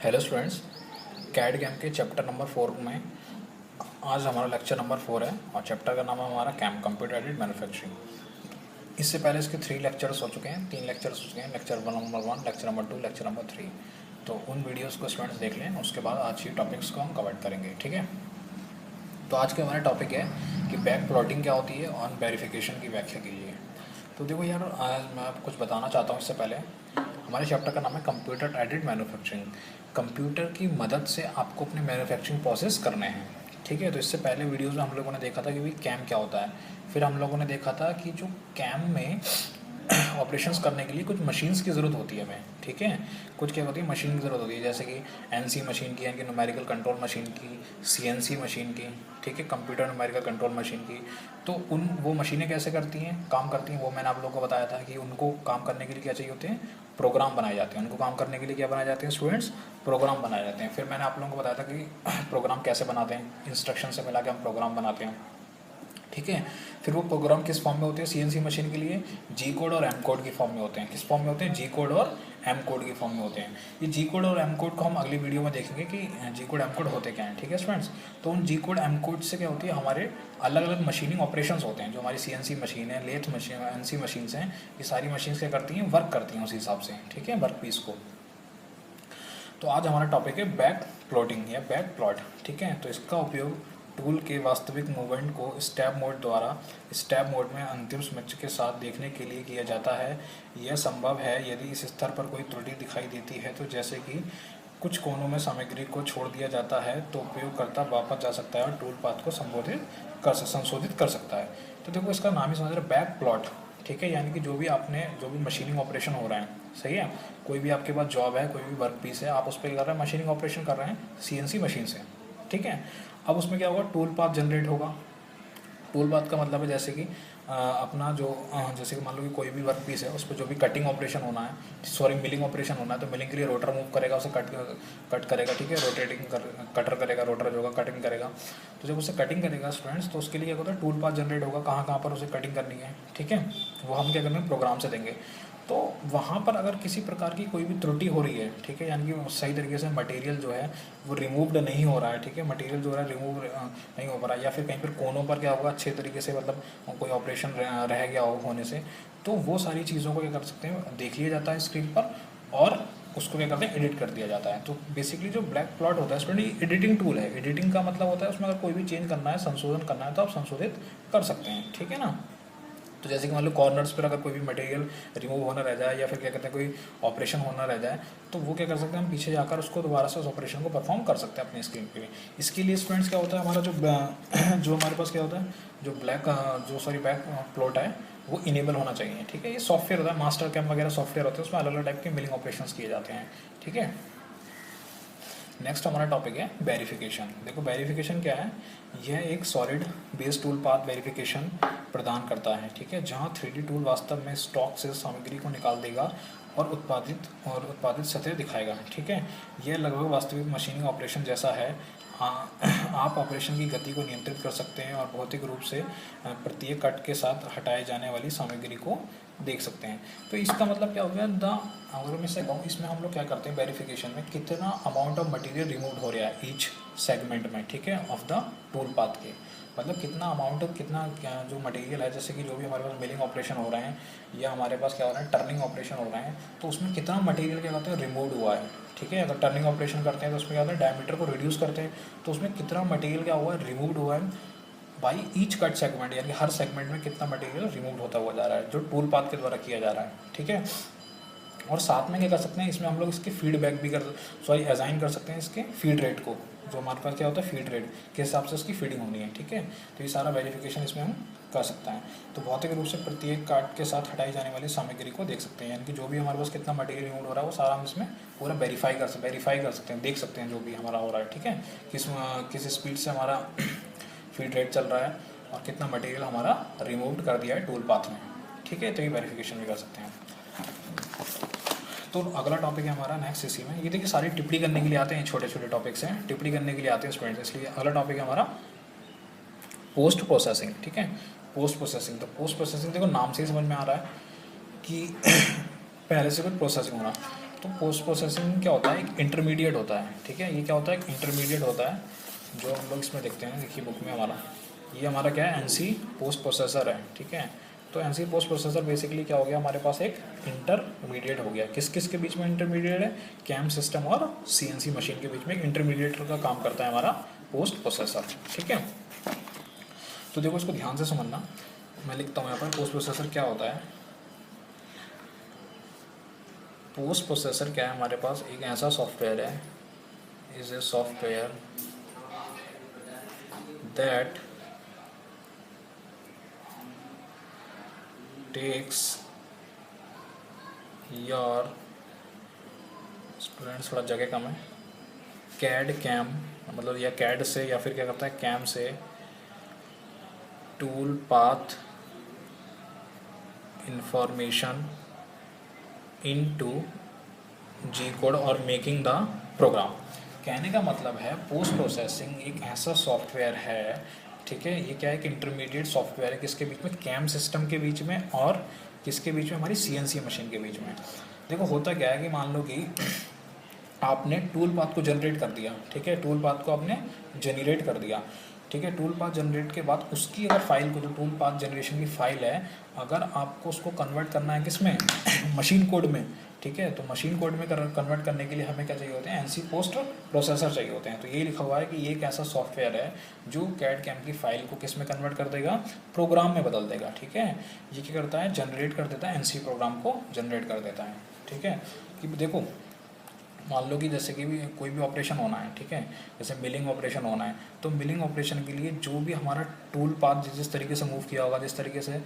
Hello students, CAD game के chapter number 4 में आज हमारा लेक्चर नंबर 4 है और चैप्टर का नाम है हमारा कैम कंप्यूटर एडेड मैन्युफैक्चरिंग। इससे पहले इसके 3 लेक्चर्स हो चुके हैं, 3 लेक्चर्स हो चुके हैं, lecture number 1, lecture number 2, lecture number 3। तो उन वीडियोस को स्टूडेंट्स देख लें, उसके बाद आज के टॉपिक्स को हम कवर करेंगे। ठीक है, तो आज के हमारा टॉपिक है कि बैक प्लॉटिंग क्या होती है और वेरिफिकेशन की व्याख्या कीजिए। तो देखो यार, आज मैं आपको कुछ बताना चाहता हूँ। इससे पहले हमारे चैप्टर का नाम है कंप्यूटर एडेड मैन्युफैक्चरिंग। कंप्यूटर की मदद से आपको अपने मैन्युफैक्चरिंग प्रोसेस करने हैं। ठीक है, तो इससे पहले वीडियोस में हम लोगों ने देखा था कि भाई कैम क्या होता है। फिर हम लोगों ने देखा था कि जो कैम में ऑपरेशंस करने के लिए कुछ मशीन्स की ज़रूरत होती है हमें। ठीक है, कुछ क्या होती है, मशीन की ज़रूरत होती है, जैसे कि एनसी मशीन की, यानी कि न्यूमेरिकल कंट्रोल मशीन की, सीएनसी मशीन की। ठीक है, कंप्यूटर न्यूमेरिकल कंट्रोल मशीन की। तो वो मशीनें कैसे करती हैं, काम करती हैं, वो मैंने आप लोगों को बताया था कि उनको काम करने के लिए क्या चाहिए होते हैं, प्रोग्राम बनाए जाते हैं। उनको काम करने के लिए क्या बनाए जाते हैं स्टूडेंट्स, प्रोग्राम बनाए जाते हैं। फिर मैंने आप लोगों को बताया था कि प्रोग्राम कैसे बनाते हैं, इंस्ट्रक्शन से मिला के हम प्रोग्राम बनाते हैं। ठीक है, फिर वो प्रोग्राम किस फॉर्म में होते हैं, सीएनसी मशीन के लिए जी कोड और एम कोड की फॉर्म में होते हैं। किस फॉर्म में होते हैं, जी कोड और एम कोड की फॉर्म में होते हैं। ये जी कोड और एम कोड को हम अगली वीडियो में देखेंगे कि जी कोड एम कोड होते क्या हैं। ठीक है स्टूडेंट्स, तो उन जी कोड एम कोड से क्या होती है, हमारे अलग अलग मशीनिंग ऑपरेशंस होते हैं। जो हमारी सीएनसी मशीन है, लेथ मशीन, एनसी मशीन्स हैं, ये सारी मशीन्स क्या करती हैं, वर्क करती हैं उस हिसाब से। ठीक है, वर्क पीस को। तो आज हमारा टॉपिक है बैक प्लॉटिंग या बैक प्लॉट। ठीक है, तो इसका उपयोग टूल के वास्तविक मूवमेंट को स्टेप मोड द्वारा स्टेप मोड में अंतिम स्विच के साथ देखने के लिए किया जाता है। यह संभव है यदि इस स्तर पर कोई त्रुटि दिखाई देती है, तो जैसे कि कुछ कोनों में सामग्री को छोड़ दिया जाता है, तो उपयोगकर्ता वापस जा सकता है और टूल पाथ को संशोधित कर सकता है। तो देखो, इसका नाम ही समझ रहे, बैक प्लॉट। ठीक है, यानी कि जो भी मशीनिंग ऑपरेशन हो रहा है, सही है, कोई भी आपके पास जॉब है, कोई भी वर्क पीस है, आप उस पर क्या कर रहे हैं, मशीनिंग ऑपरेशन कर रहे हैं सीएनसी मशीन से। ठीक है, अब उसमें क्या होगा, टूल पाथ जनरेट होगा। टूल पाथ का मतलब है जैसे कि अपना जो जैसे कि मान लो कि कोई भी वर्क पीस है, उस पर जो भी कटिंग ऑपरेशन होना है, सॉरी मिलिंग ऑपरेशन होना है, तो मिलिंग के लिए रोटर मूव करेगा, उसे कट करेगा। ठीक है, कटर करेगा, रोटर जो होगा कटिंग करेगा। तो जब उसे कटिंग करेगा स्टूडेंट्स, तो उसके लिए क्या होता है, टूल पाथ जनरेट होगा, कहाँ कहाँ पर उसे कटिंग करनी है। ठीक है, वो हम क्या करेंगे, प्रोग्राम से देंगे। तो वहाँ पर अगर किसी प्रकार की कोई भी त्रुटि हो रही है, ठीक है, यानी कि सही तरीके से मटेरियल जो है वो रिमूव्ड नहीं हो रहा है। ठीक है, मटेरियल जो है रिमूव नहीं हो पा रहा है, या फिर कहीं पर कोनों पर क्या होगा, अच्छे तरीके से मतलब कोई ऑपरेशन रह गया हो होने से, तो वो सारी चीज़ों को क्या कर सकते हैं, देख लिया जाता है स्क्रीन पर और उसको क्या करते हैं, एडिट कर दिया जाता है। तो बेसिकली जो ब्लैक प्लॉट होता है स्टूडेंट, ये एडिटिंग टूल है। एडिटिंग का मतलब होता है उसमें अगर कोई भी चेंज करना है, संशोधन करना है, तो आप संशोधित कर सकते हैं। ठीक है ना, तो जैसे कि मान लो कॉर्नर्स पर अगर कोई भी मटेरियल रिमूव होना रह जाए, या फिर क्या कहते हैं कोई ऑपरेशन होना रह जाए, तो वो क्या कर सकते हैं, हम पीछे जाकर उसको दोबारा से उस ऑपरेशन को परफॉर्म कर सकते हैं अपनी स्क्रीन पे। इसके लिए स्टूडेंट्स क्या होता है, हमारा जो हमारे पास क्या होता है, जो बैक प्लॉट है, वो इनेबल होना चाहिए। ठीक है, ये सॉफ्टवेयर होता है, मास्टर कैम वगैरह सॉफ्टवेयर होते हैं, उसमें अलग अलग टाइप के मिलिंग ऑपरेशंस किए जाते हैं। ठीक है, नेक्स्ट हमारा टॉपिक है वेरिफिकेशन। देखो, वेरिफिकेशन क्या है, यह एक solid base tool path verification प्रदान करता है। ठीक है, जहां 3D टूल वास्तव में स्टॉक से सामग्री को निकाल देगा और उत्पादित सतह दिखाएगा। ठीक है, यह लगभग वास्तविक मशीनिंग ऑपरेशन जैसा है। आप ऑपरेशन की गति को नियंत्रित कर सकते हैं और भौतिक रूप से प्रत्येक कट के साथ हटाए जाने वाली सामग्री को देख सकते हैं। तो इसका मतलब क्या हो गया, अगर मैं इसे कहूँ, इसमें हम लोग क्या करते हैं, वेरिफिकेशन में कितना अमाउंट ऑफ मटेरियल रिमूव हो रहा है ईच सेगमेंट में। ठीक है, ऑफ द टूल पाथ के, मतलब कितना अमाउंट, जो मटेरियल है, जैसे कि जो भी हमारे पास मिलिंग ऑपरेशन हो रहे हैं, या हमारे पास क्या हो रहा है, टर्निंग ऑपरेशन हो रहे हैं, तो उसमें कितना मटेरियल क्या होता है, रिमूव हुआ है। ठीक है, अगर टर्निंग ऑपरेशन करते हैं तो उसमें क्या होता है, डायमीटर को रिड्यूस करते हैं, तो उसमें कितना मटेरियल क्या हुआ है, रिमूव हुआ है बाई ईच कट सेगमेंट, यानी हर सेगमेंट में कितना मटेरियल रिमूव होता हुआ जा रहा है, जो टूल पाथ के द्वारा किया जा रहा है। ठीक है, और साथ में क्या कर सकते हैं, इसमें हम लोग इसके फीडबैक भी असाइन कर सकते हैं इसके फीड रेट को, जो हमारे पास क्या होता है, फीड रेट के हिसाब से उसकी फीडिंग होनी है। ठीक है, तो ये सारा वेरिफिकेशन इसमें हम कर सकते हैं। तो भौतिक रूप से प्रत्येक काट के साथ हटाई जाने वाली सामग्री को देख सकते हैं, यानी कि जो भी हमारे पास कितना मटेरियल रिमूव हो रहा है, वो सारा हम इसमें पूरा वेरीफाई कर सकते हैं, देख सकते हैं जो भी हमारा हो रहा है। ठीक है, किस स्पीड से हमारा फीड रेट चल रहा है और कितना मटेरियल हमारा रिमूव कर दिया है टूल पाथ में। ठीक है, तो ये वेरिफिकेशन भी कर सकते हैं। तो अगला टॉपिक है हमारा नेक्स्ट इसी में, ये देखिए सारी टिप्पणी करने के लिए आते हैं, छोटे छोटे टॉपिक्स हैं, टिप्पणी करने के लिए आते हैं स्टूडेंट्स, इसलिए अगला टॉपिक है हमारा पोस्ट प्रोसेसिंग। ठीक है, पोस्ट प्रोसेसिंग, तो पोस्ट प्रोसेसिंग देखो नाम से ही समझ में आ रहा है कि पहले से कुछ प्रोसेसिंग होना। तो पोस्ट प्रोसेसिंग क्या होता है, एक इंटरमीडिएट होता है, ठीक है। ये क्या होता है, एक इंटरमीडिएट होता है जो हम लोग इसमें देखते हैं, देखिए बुक में हमारा, ये हमारा क्या है, एनसी पोस्ट प्रोसेसर है, ठीक है। तो एनसी पोस्ट प्रोसेसर बेसिकली क्या हो गया, हमारे पास एक इंटरमीडिएट हो गया। किस किस के बीच में इंटरमीडिएट है, कैम सिस्टम और सीएनसी मशीन के बीच में एक इंटरमीडिएट का काम करता है हमारा पोस्ट प्रोसेसर, ठीक है। तो देखो इसको ध्यान से समझना, मैं लिखता हूँ यहाँ पर पोस्ट प्रोसेसर क्या होता है। पोस्ट प्रोसेसर क्या है, हमारे पास एक ऐसा सॉफ्टवेयर है, is a software that takes your, students थोड़ा जगह कम है, कैड कैम मतलब, या कैड से, या फिर क्या करता है कैम से टूल पाथ इंफॉर्मेशन इनटू जी कोड और मेकिंग द प्रोग्राम। कहने का मतलब है पोस्ट प्रोसेसिंग एक ऐसा सॉफ्टवेयर है, ठीक है। ये क्या है कि इंटरमीडिएट सॉफ्टवेयर है, किसके बीच में, कैम सिस्टम के बीच में और किसके बीच में, हमारी सीएनसी मशीन के बीच में। देखो होता क्या है कि मान लो कि आपने टूल पाथ को जनरेट कर दिया, ठीक है, टूल पाथ को आपने जनरेट कर दिया, ठीक है। टूल पाथ जनरेट के बाद उसकी अगर फाइल को, जो टूल पाथ जनरेशन की फाइल है, अगर आपको उसको कन्वर्ट करना है किसमें, मशीन कोड में, ठीक है। तो मशीन कोड में कन्वर्ट करने के लिए हमें क्या चाहिए होते हैं, एनसी पोस्ट प्रोसेसर चाहिए होते हैं। तो ये लिखा हुआ है कि ये एक ऐसा सॉफ्टवेयर है जो कैड कैम की फाइल को किस में कन्वर्ट कर देगा, प्रोग्राम में बदल देगा, ठीक है। ये क्या करता है, जनरेट कर देता है, एनसी प्रोग्राम को जनरेट कर देता है, ठीक है। कि देखो मान लो कि जैसे कि भी कोई भी ऑपरेशन होना है, ठीक है, जैसे मिलिंग ऑपरेशन होना है, तो मिलिंग ऑपरेशन के लिए जो भी हमारा टूल पाथ जिस तरीके से मूव किया होगा, जिस तरीके से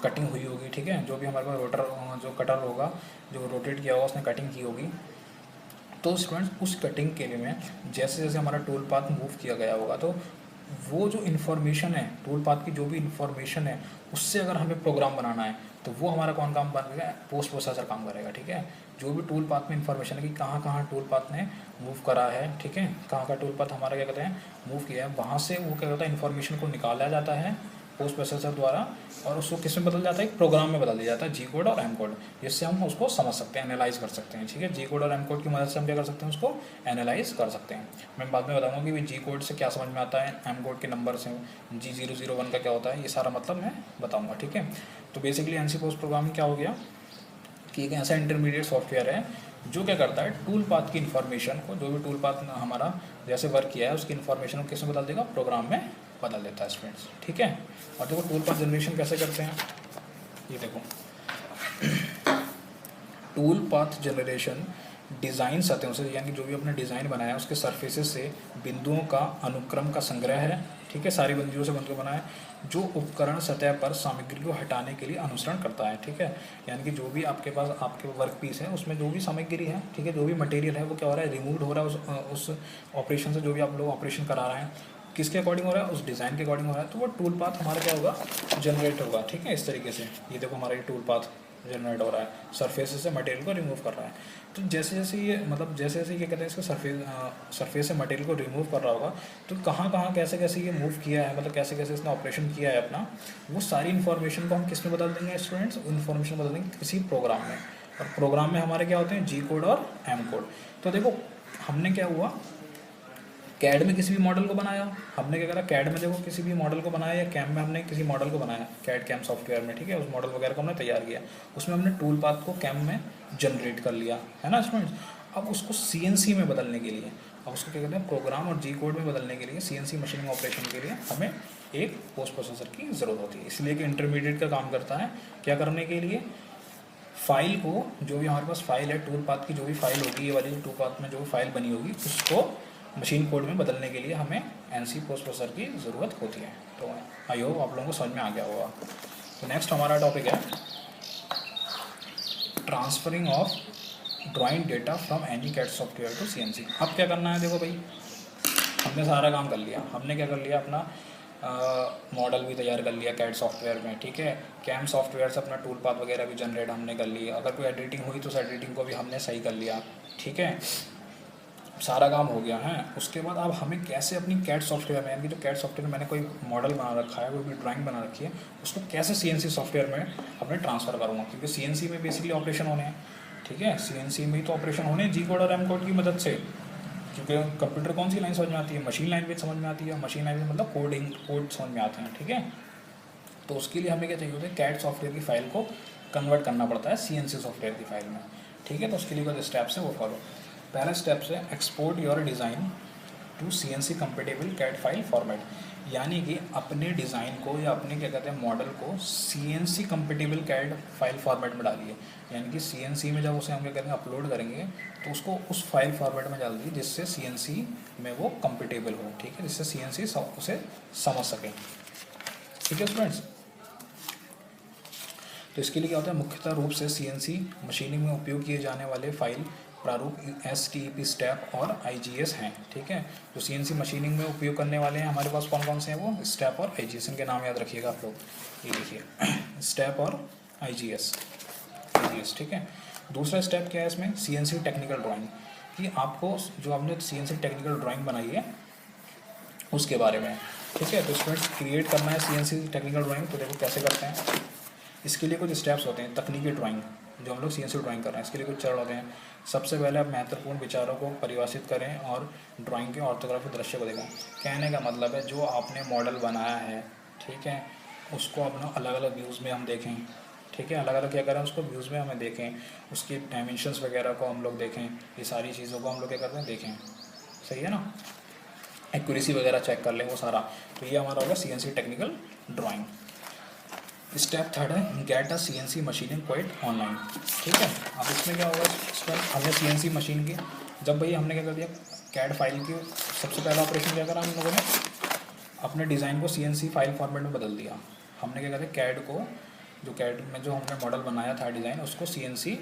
कटिंग हुई होगी, ठीक है, जो भी हमारे पास रोटर, जो कटर होगा, जो रोटेट किया होगा, उसने कटिंग की होगी, तो स्टूडेंट्स उस कटिंग के लिए में जैसे जैसे हमारा टूल पाथ मूव किया गया होगा, तो वो जो इन्फॉर्मेशन है, टूल पाथ की जो भी इन्फॉर्मेशन है, उससे अगर हमें प्रोग्राम बनाना है, तो वो हमारा कौन काम करेगा, पोस्ट प्रोसेसर काम करेगा, ठीक है। जो भी टूल पाथ में इन्फॉर्मेशन है कि कहाँ कहाँ टूल पाथ ने मूव करा है, ठीक है, कहाँ का टूल पाथ हमारा क्या कहते हैं मूव किया है, वहाँ से वो क्या होता है, इन्फॉर्मेशन को निकाला जाता है पोस्ट प्रोसेसर द्वारा, और उसको किस में बदल जाता है, एक प्रोग्राम में बदल दिया जाता है, जी कोड और एम कोड, जिससे हम उसको समझ सकते हैं, एनालाइज कर सकते हैं, ठीक है। जी कोड और एम कोड की मदद से हम क्या कर सकते हैं, उसको एनालाइज कर सकते हैं। मैं बाद में बताऊंगा कि जी कोड से क्या समझ में आता है, एम कोड के नंबर से G001 का क्या होता है, ये सारा मतलब मैं बताऊँगा, ठीक है। तो बेसिकली एनसी पोस्ट प्रोग्रामिंग क्या हो गया कि एक ऐसा इंटरमीडिएट सॉफ्टवेयर है जो क्या करता है, टूल पाथ की इन्फॉर्मेशन को, जो भी टूल पाथ हमारा जैसे वर्क किया है, उसकी इन्फॉर्मेशन को किस में बदल देगा, प्रोग्राम में बदल देता है स्टूडेंट्स, ठीक है। और देखो टूल पाथ जनरेशन कैसे करते हैं, ये देखो टूल पाथ जनरेशन डिज़ाइन सतहों से, यानी जो भी अपने डिज़ाइन बनाया है उसके सरफेसेस से बिंदुओं का अनुक्रम का संग्रह है, ठीक है, सारी बिंदुओं से बनकर बना है, जो उपकरण सतह पर सामग्री को हटाने के लिए अनुसरण करता है, ठीक है। यानी कि जो भी आपके पास आपके वर्क पीस है, उसमें जो भी सामग्री है, ठीक है, जो भी मटेरियल है, वो क्या हो रहा है, रिमूव हो रहा है उस ऑपरेशन से, जो भी आप लोग ऑपरेशन करा रहे हैं, किसके अकॉर्डिंग हो रहा है, उस डिज़ाइन के अकॉर्डिंग हो रहा है, तो वो टूल पाथ हमारा क्या होगा, जनरेट होगा, ठीक है। इस तरीके से ये देखो हमारा ये टूल पाथ जनरेट हो रहा है, सरफेस से मटेरियल को रिमूव कर रहा है। तो जैसे जैसे ये मतलब जैसे जैसे ये कहते हैं इसको सरफेस से मटेरियल को रिमूव कर रहा होगा, तो कहाँ कहाँ कैसे कैसे ये मूव किया है, मतलब कैसे कैसे इसने ऑपरेशन किया है अपना, वो सारी इन्फॉर्मेशन को हम किस में बदल देंगे स्टूडेंट्स, इन्फॉर्मेशन बदल देंगे किसी प्रोग्राम में, और प्रोग्राम में हमारे क्या होते हैं, जी कोड और एम कोड। तो देखो हमने क्या हुआ, कैड में किसी भी मॉडल को बनाया, हमने क्या करा, कैड में देखो किसी भी मॉडल को बनाया, या कैम में हमने किसी मॉडल को बनाया, कैड कैम सॉफ्टवेयर में, ठीक है, उस मॉडल वगैरह को हमने तैयार किया, उसमें हमने टूल पाथ को कैम में जनरेट कर लिया, है ना स्टूडेंट्स। अब उसको सीएनसी में बदलने के लिए, अब उसको क्या कहते हैं, प्रोग्राम और जी कोड में बदलने के लिए, सीएनसी मशीनिंग ऑपरेशन के लिए हमें एक पोस्ट प्रोसेसर की ज़रूरत होती है। इसलिए कि इंटरमीडिएट का काम करता है क्या करने के लिए, फाइल को, जो भी हमारे पास फाइल है, टूल पाथ की जो भी फाइल होगी, ये वाली टूल पाथ में जो फाइल बनी होगी, उसको मशीन कोड में बदलने के लिए हमें एनसी पोस्ट प्रोसेसर की ज़रूरत होती है। तो आई होप आप लोगों को समझ में आ गया होगा। तो नेक्स्ट हमारा टॉपिक है transferring of drawing data from any CAD software to CNC. अब क्या करना है, देखो भाई हमने सारा काम कर लिया, हमने क्या कर लिया, अपना मॉडल भी तैयार कर लिया कैड सॉफ्टवेयर में, ठीक है, कैम सॉफ्टवेयर से अपना टूल पाथ वगैरह भी जनरेट हमने कर लिया, अगर कोई एडिटिंग हुई तो उस एडिटिंग को भी हमने सही कर लिया, ठीक है, सारा काम हो गया है। उसके बाद अब हमें कैसे अपनी कैड सॉफ्टवेयर में, यानी कि जो कैड सॉफ्टवेयर में मैंने कोई मॉडल बना रखा है, कोई भी ड्राइंग बना रखी है, उसको कैसे सीएनसी सॉफ्टवेयर में अपने ट्रांसफ़र करूँगा, क्योंकि सीएनसी में बेसिकली ऑपरेशन होने हैं, ठीक है। CNC में तो ऑपरेशन होने जी कोड और एम कोड की मदद से, क्योंकि कंप्यूटर कौन सी लाइन समझ में आती है, मशीन लैंग्वेज समझ में आती है, मशीन लैंग्वेज मतलब कोड समझ में आते हैं, ठीक है। तो उसके लिए हमें क्या चाहिए होता है, कैड सॉफ्टवेयर की फाइल को कन्वर्ट करना पड़ता है CNC सॉफ्टवेयर की फाइल में, ठीक है। तो उसके लिए कुछ स्टेप्स है वो फॉलो। पहला स्टेप है export your design to CNC compatible CAD file format, यानी कि अपने डिज़ाइन को या अपने क्या कहते हैं मॉडल को CNC compatible CAD file format में डालिए। यानी कि CNC में जब उसे हम क्या करेंगे अपलोड करेंगे तो उसको उस फाइल फॉर्मेट में डाल दीजिए जिससे CNC में वो कंपेटेबल हो, ठीक है, जिससे CNC उसे समझ सके, ठीक है स्टूडेंट्स। तो इसके लिए क्या होता है, मुख्यतः रूप से CNC मशीनिंग में उपयोग किए जाने वाले फाइल प्रारूप STEP स्टेप और IGS हैं, ठीक है। जो CNC मशीनिंग में उपयोग करने वाले हैं हमारे पास कौन कौन से हैं, वो स्टेप और IGS, इनके नाम याद रखिएगा आप लोग, ये देखिए स्टेप और IGS, ठीक है। दूसरा स्टेप क्या है इसमें, CNC टेक्निकल ड्राइंग, कि आपको जो आपने CNC टेक्निकल ड्राइंग बनाई है उसके बारे में, ठीक है। तो स्टूडेंट्स क्रिएट करना है CNC टेक्निकल ड्राइंग, तो देखो कैसे करते हैं। इसके लिए कुछ स्टेप्स होते हैं, तकनीकी ड्राइंग जो हम लोग CNC ड्राइंग कर रहे हैं, इसके लिए कुछ चरण होते हैं। सबसे पहले आप महत्वपूर्ण विचारों को परिभाषित करें और ड्राइंग के ऑर्थोग्राफिक दृश्य को देखें। कहने का मतलब है जो आपने मॉडल बनाया है, ठीक है, उसको अपना अलग अलग व्यूज़ में हम देखें, ठीक है, अलग अलग क्या करें उसको व्यूज़ में हमें देखें, उसकी डायमेंशंस वगैरह को हम लोग देखें, ये सारी चीज़ों को हम लोग क्या करते हैं देखें, सही है ना, एक्यूरेसी वगैरह चेक कर लें वो सारा। तो ये हमारा होगा CNC technical drawing. Step third है get a CNC machining quite online, ठीक है। अब इसमें क्या होगा स्टेप, हमने CNC मशीन की, जब भाई हमने क्या कर दिया कैड फाइल की, सबसे पहला ऑपरेशन क्या करा हम लोगों ने, अपने डिज़ाइन को CNC फाइल फॉर्मेट में बदल दिया। हमने क्या कहते हैं कैड को, जो कैड में जो हमने मॉडल बनाया था डिज़ाइन, उसको CNC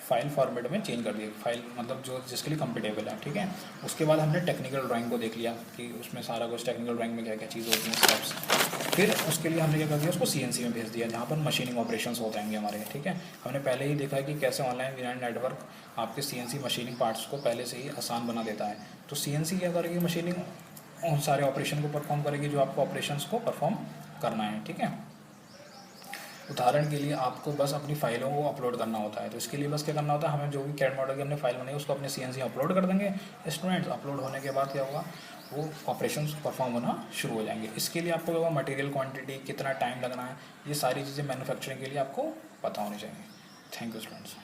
फाइल फॉर्मेट में चेंज कर दिया, फाइल मतलब जो जिसके लिए कंपेटेबल है, ठीक है। उसके बाद हमने टेक्निकल ड्राइंग को देख लिया कि उसमें सारा कुछ टेक्निकल ड्राइंग में क्या क्या चीज़ होती हैं स्टेप्स, फिर उसके लिए हमने क्या कर दिया उसको CNC में भेज दिया जहाँ पर मशीनिंग ऑपरेशंस हो जाएंगे हमारे, ठीक है। हमने पहले ही देखा है कि कैसे ऑनलाइन विनाइल नेटवर्क आपके CNC मशीनिंग पार्ट्स को पहले से ही आसान बना देता है। तो CNC क्या करेगी, मशीनिंग उन सारे ऑपरेशन को परफॉर्म करेगी जो आपको ऑपरेशंस को परफॉर्म करना है, ठीक है। उदाहरण के लिए आपको बस अपनी फाइलों को अपलोड करना होता है, तो इसके लिए बस क्या करना होता है, हमें जो भी कैड मॉडल की हमने फाइल बनाई उसको अपने CNC में अपलोड कर देंगे। स्टूडेंट्स अपलोड होने के बाद क्या होगा, वो ऑपरेशंस परफॉर्म होना शुरू हो जाएंगे। इसके लिए आपको होगा मटेरियल क्वांटिटी, कितना टाइम लगना है, ये सारी चीज़ें मैन्युफैक्चरिंग के लिए आपको पता होनी चाहिए। Thank you students.